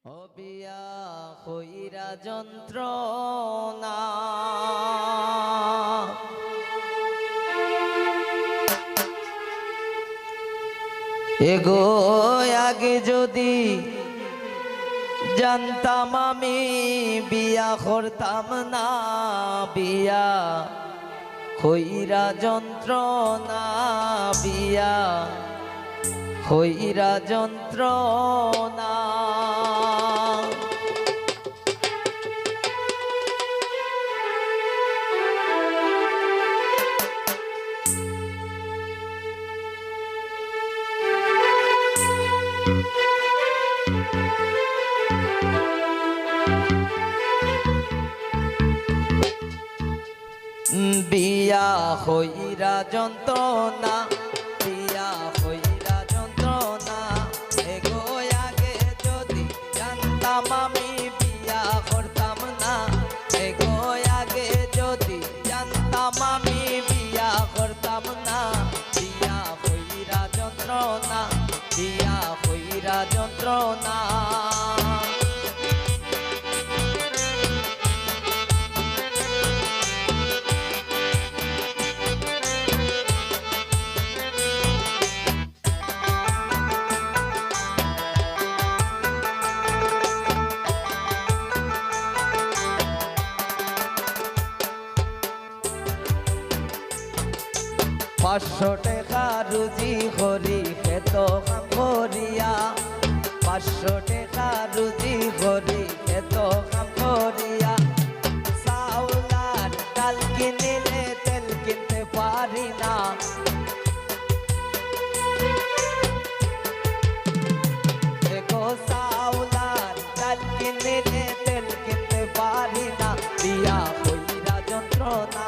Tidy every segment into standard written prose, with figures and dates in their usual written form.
হবিয়া কইরা যন্ত্রণা এগো আগে যদি জানতাম আমি বিয়া করতাম না বিয়া কইরা যন্ত্রণা বিয়া কইরা যন্ত্রণা বিয়া হইরা যন্ত্রণা বিয়া হইরা যন্ত্রণা এগো আগে যদি জানতাম আমি বিয়া করতাম না এগো আগে যদি জানতাম আমি বিয়া করতাম না বিয়া হইরা যন্ত্রণা বিয়া হইরা যন্ত্রণা পাঁচশো টাকা রুজি করি খেত কাম করিয়া পাঁচশো টাকা রুজি করি খেত কাম করিয়া চাউল আর ডাল কিনিলে তেল কিনতে পারি না দেখো চাউল আর ডাল কিনিলে তেল কিনতে পারি না বিয়া কইরা যন্ত্রণা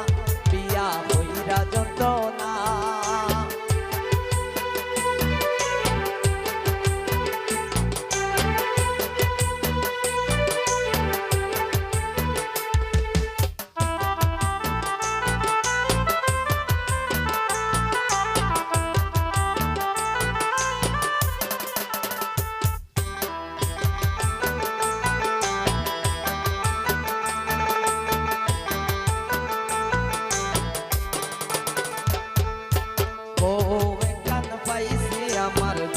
বিয়া কইরা যন্ত্রণা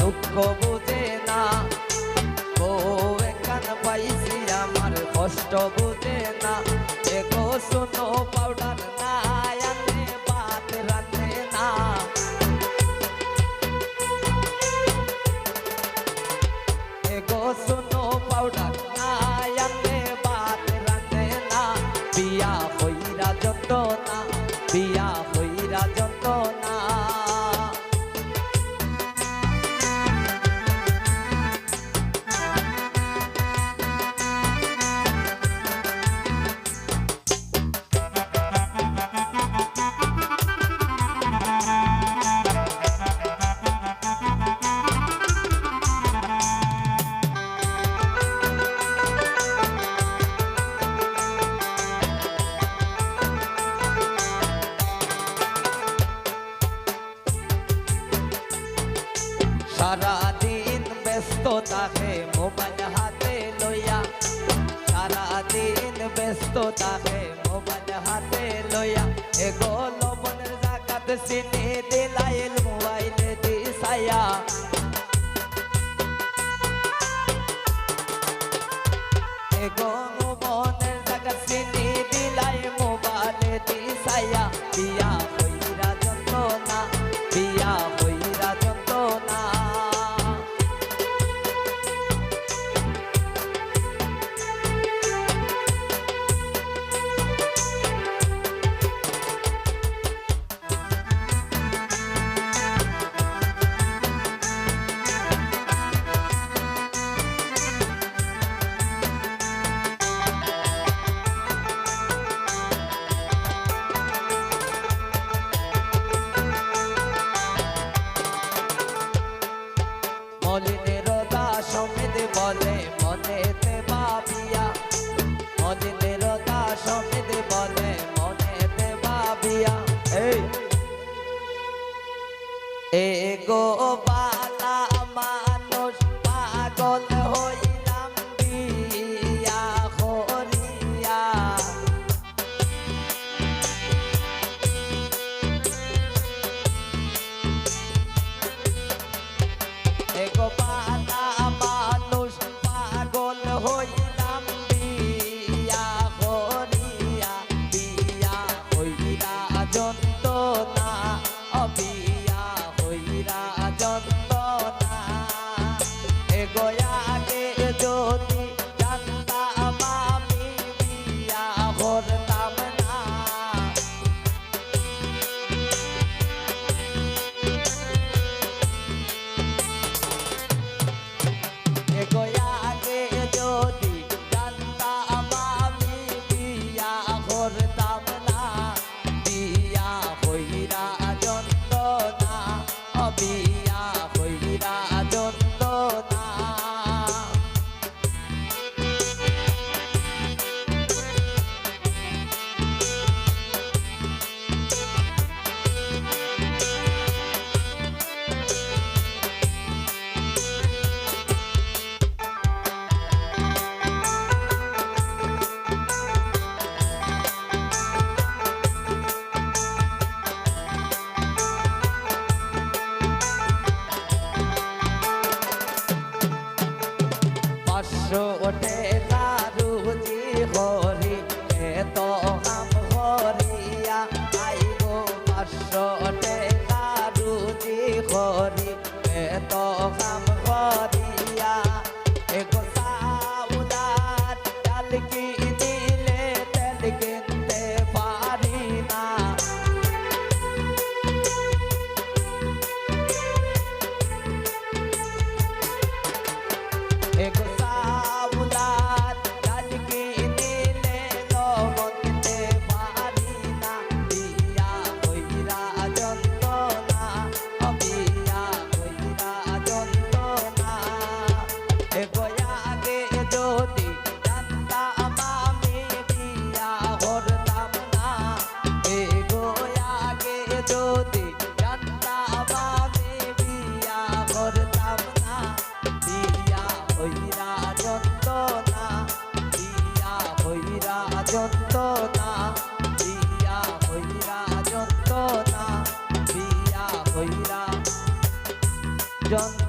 দুঃখ বুঝে না বউ এখান পাইছি আমার কষ্ট বুঝে না এগো শুনো পাউডার না আনে ভাত রান্নে না এগো শুনো পাউডার না আনে ভাত রান্নে না বিয়া হইরা যন্ত্রণা বিয়া হইরা যন্ত্রণা সারাদিন ব্যস্ত থাকে মোবাইল হাতে লইয়া সারাদিন ব্যস্ত থাকে মোবাইল হাতে লইয়া এগো লবণের জাকাত চিনি দিলাইল মোবাইলে দিছায়া এগো লবণের জাকাত চিনি দিলাই মোবাইলে দিছায়া বিয়া কইরা যন্ত্রণা বিয়া কইরা যন্ত্রণা মলিনের দাস সমিত বলে মনেতে ভাবিয়া মলিনের দাস সমিত বলে মনেতে ভাবিয়া এগো বালা মানুষ পাগল হইলাম 500 টাকা রুজি করি এত কাম করিয়া আই গো 500 টাকা রুজি করি এত কাম করিয়া এগো সাউদার চাল কিনিলে তেল কিনতে পারি না এগো সাউদার চাল কিনিলে লবণ কিনতে পারি না বিয়া কইরা যন্ত্রণা বিয়া কইরা যন্ত্রণা এগো আগে যদি জানতাম আমি বিয়া করতাম না এগো আগে যদি জানতাম আমি বিয়া করতাম না বিয়া কইরা যন্ত্রণা বিয়া কইরা যন্ত্রণা বিয়া কইরা যন্ত্রণা বিয়া কইরা যন্ত্রণা